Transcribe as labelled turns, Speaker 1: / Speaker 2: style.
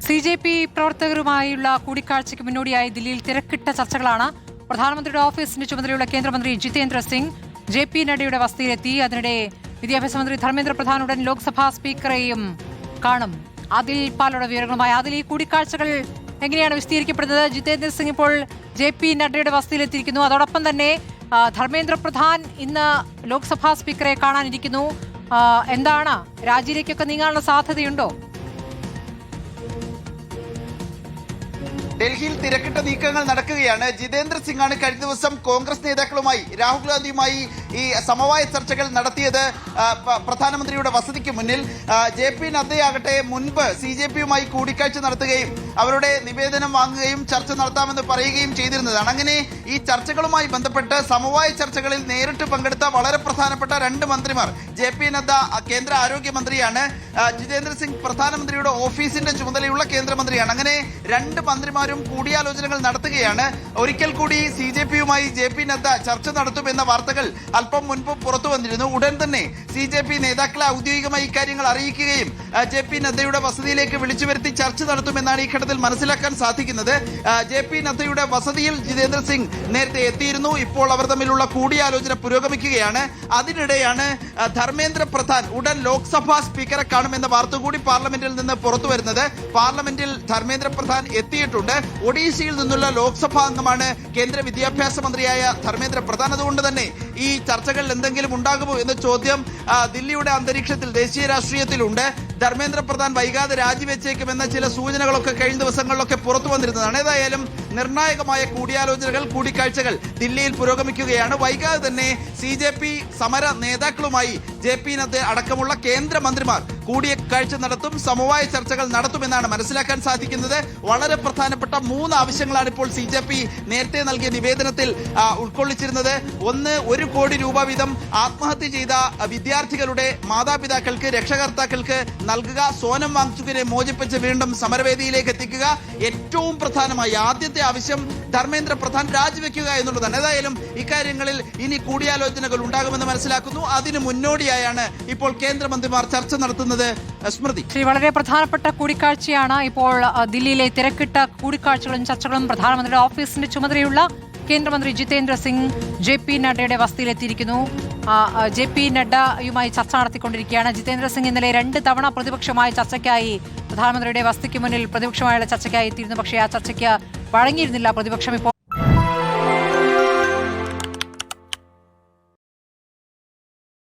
Speaker 1: CJP പ്രവർത്തകരുമായുള്ള കൂടിക്കാഴ്ചയ്ക്ക് മുന്നോടിയായി ദില്ലിയിൽ തിരക്കിട്ട ചർച്ചകളാണ്. പ്രധാനമന്ത്രിയുടെ ഓഫീസിന്റെ ചുമതലയുള്ള കേന്ദ്രമന്ത്രി ജിതേന്ദ്ര സിംഗ് JP നഡ്ഡയുടെ വസതിയിലെത്തി. അതിനിടെ വിദ്യാഭ്യാസ മന്ത്രി ധർമ്മേന്ദ്ര പ്രധാൻ ഉടൻ ലോക്സഭാ സ്പീക്കറെയും കാണും. ആദിൽ പാലയുടെ വിവരങ്ങളുമായി. അതിൽ ഈ കൂടിക്കാഴ്ചകൾ എങ്ങനെയാണ് വിശദീകരിക്കപ്പെടുന്നത്? ജിതേന്ദ്ര സിംഗ് ഇപ്പോൾ JP നഡ്ഡയുടെ വസതിയിലെത്തിയിരിക്കുന്നു. അതോടൊപ്പം തന്നെ ധർമ്മേന്ദ്ര പ്രധാൻ ഇന്ന് ലോക്സഭാ സ്പീക്കറെ കാണാനിരിക്കുന്നു. എന്താണ്, രാജിയിലേക്കൊക്കെ നീങ്ങാനുള്ള സാധ്യതയുണ്ടോ?
Speaker 2: ഡൽഹിയിൽ തിരക്കിട്ട നീക്കങ്ങൾ നടക്കുകയാണ്. ജിതേന്ദ്ര സിംഗാണ് കഴിഞ്ഞ ദിവസം കോൺഗ്രസ് നേതാക്കളുമായി, രാഹുൽ ഗാന്ധിയുമായി ഈ സമവായ ചർച്ചകൾ നടത്തിയത് പ്രധാനമന്ത്രിയുടെ വസതിക്ക് മുന്നിൽ. JP നദ്ദയാകട്ടെ മുൻപ് CJPയുമായി കൂടിക്കാഴ്ച നടത്തുകയും അവരുടെ നിവേദനം വാങ്ങുകയും ചർച്ച നടത്താമെന്ന് പറയുകയും ചെയ്തിരുന്നതാണ്. അങ്ങനെ ഈ ചർച്ചകളുമായി ബന്ധപ്പെട്ട് സമവായ ചർച്ചകളിൽ നേരിട്ട് പങ്കെടുത്ത വളരെ പ്രധാനപ്പെട്ട രണ്ട് മന്ത്രിമാർ, JP നദ്ദ കേന്ദ്ര ആരോഗ്യമന്ത്രിയാണ്, ജിതേന്ദ്ര സിംഗ് പ്രധാനമന്ത്രിയുടെ ഓഫീസിന്റെ ചുമതലയുള്ള കേന്ദ്രമന്ത്രിയാണ്. അങ്ങനെ രണ്ട് മന്ത്രിമാരും കൂടിയാലോചനകൾ നടത്തുകയാണ്. ഒരിക്കൽ കൂടി CJPയുമായി JP നദ്ദ ചർച്ച നടത്തുമെന്ന വാർത്തകൾ അല്പം മുൻപ് പുറത്തു വന്നിരുന്നു. ഉടൻ തന്നെ CJP നേതാക്കളെ ഔദ്യോഗികമായി ഇക്കാര്യങ്ങൾ അറിയിക്കുകയും JP നദ്ദയുടെ വസതിയിലേക്ക് വിളിച്ചു വരുത്തി ചർച്ച നടത്തുമെന്നാണ് ഈ ഘട്ടത്തിൽ മനസ്സിലാക്കാൻ സാധിക്കുന്നത്. JP നദ്ദയുടെ വസതിയിൽ ജിതേന്ദ്ര സിംഗ് നേരത്തെ എത്തിയിരുന്നു. ഇപ്പോൾ അവർ തമ്മിലുള്ള കൂടിയാലോചന പുരോഗമിക്കുകയാണ്. അതിനിടെയാണ് ധർമ്മേന്ദ്ര പ്രധാൻ ഉടൻ ലോക്സഭാ സ്പീക്കറെ കാണുമെന്ന വാർത്ത കൂടി പാർലമെന്റിൽ നിന്ന് പുറത്തു വരുന്നത്. പാർലമെന്റിൽ ധർമ്മേന്ദ്ര പ്രധാൻ എത്തിയിട്ടുണ്ട്. ഒഡീഷയിൽ നിന്നുള്ള ലോക്സഭാ അംഗമാണ് കേന്ദ്ര വിദ്യാഭ്യാസ മന്ത്രിയായ ധർമ്മേന്ദ്ര പ്രധാൻ. അതുകൊണ്ട് തന്നെ ഈ ചർച്ചകളിൽ എന്തെങ്കിലും ഉണ്ടാകുമോ എന്ന ചോദ്യം ദില്ലിയുടെ അന്തരീക്ഷത്തിൽ, ദേശീയ രാഷ്ട്രീയത്തിലുണ്ട്. ധർമ്മേന്ദ്ര പ്രധാൻ വൈകാതെ രാജിവെച്ചേക്കുമെന്ന ചില സൂചനകളൊക്കെ കഴിഞ്ഞ ദിവസങ്ങളിലൊക്കെ പുറത്തു വന്നിരുന്നതാണ്. ഏതായാലും നിർണായകമായ കൂടിക്കാഴ്ചകൾ ദില്ലിയിൽ പുരോഗമിക്കുകയാണ്. വൈകാതെ തന്നെ CJP സമര നേതാക്കളുമായി JP നദ്ദ അടക്കമുള്ള കേന്ദ്രമന്ത്രിമാർ കൂടിക്കാഴ്ച നടത്തും, സമവായ ചർച്ചകൾ നടത്തുമെന്നാണ് മനസ്സിലാക്കാൻ സാധിക്കുന്നത്. വളരെ പ്രധാനപ്പെട്ട 3 ആവശ്യങ്ങളാണ് ഇപ്പോൾ CJP നേരത്തെ നൽകിയ നിവേദനത്തിൽ ഉൾക്കൊള്ളിച്ചിരുന്നത്. ഒന്ന്, 1 കോടി രൂപ വീതം ആത്മഹത്യ ചെയ്ത വിദ്യാർത്ഥികളുടെ മാതാപിതാക്കൾക്ക്, രക്ഷകർത്താക്കൾക്ക് നൽകുക, സോനം വാങ്ചുകിനെ മോചിപ്പിച്ച് വീണ്ടും സമരവേദിയിലേക്ക് എത്തിക്കുക. ഏറ്റവും പ്രധാനമായി ആദ്യത്തെ ആവശ്യം ധർമ്മേന്ദ്ര പ്രധാൻ രാജിവെക്കുക എന്നുള്ളതാണ്. ഏതായാലും ഇക്കാര്യങ്ങളിൽ ഇനി കൂടിയാലോചനകൾ ഉണ്ടാകുമെന്ന് മനസ്സിലാക്കുന്നു. അതിന് മുന്നോടിയായാണ് ഇപ്പോൾ കേന്ദ്രമന്ത്രിമാർ ചർച്ച നടത്തുന്നത്. സ്മൃതി,
Speaker 1: വളരെ പ്രധാനപ്പെട്ട കൂടിക്കാഴ്ചയാണ് ഇപ്പോൾ ദില്ലിയിലെ തിരക്കിട്ട കൂടിക്കാഴ്ചകളും ചർച്ചകളും. പ്രധാനമന്ത്രിയുടെ ഓഫീസിന്റെ ചുമതലയുള്ള കേന്ദ്രമന്ത്രി ജിതേന്ദ്ര സിംഗ് JP നഡ്ഡയുടെ വസതിയിലെത്തിയിരിക്കുന്നു. JP നഡ്ഡയുമായി ചർച്ച നടത്തിക്കൊണ്ടിരിക്കുകയാണ്. ജിതേന്ദ്ര സിംഗ് ഇന്നലെ 2 തവണ പ്രതിപക്ഷമായ ചർച്ചയ്ക്കായി പ്രധാനമന്ത്രിയുടെ വസതിക്ക് മുന്നിൽ പ്രതിപക്ഷമായുള്ള ചർച്ചയ്ക്കായി എത്തിയിരുന്നു. പക്ഷേ ആ ചർച്ചയ്ക്ക് വഴങ്ങിയിരുന്നില്ല പ്രതിപക്ഷം. ഇപ്പോൾ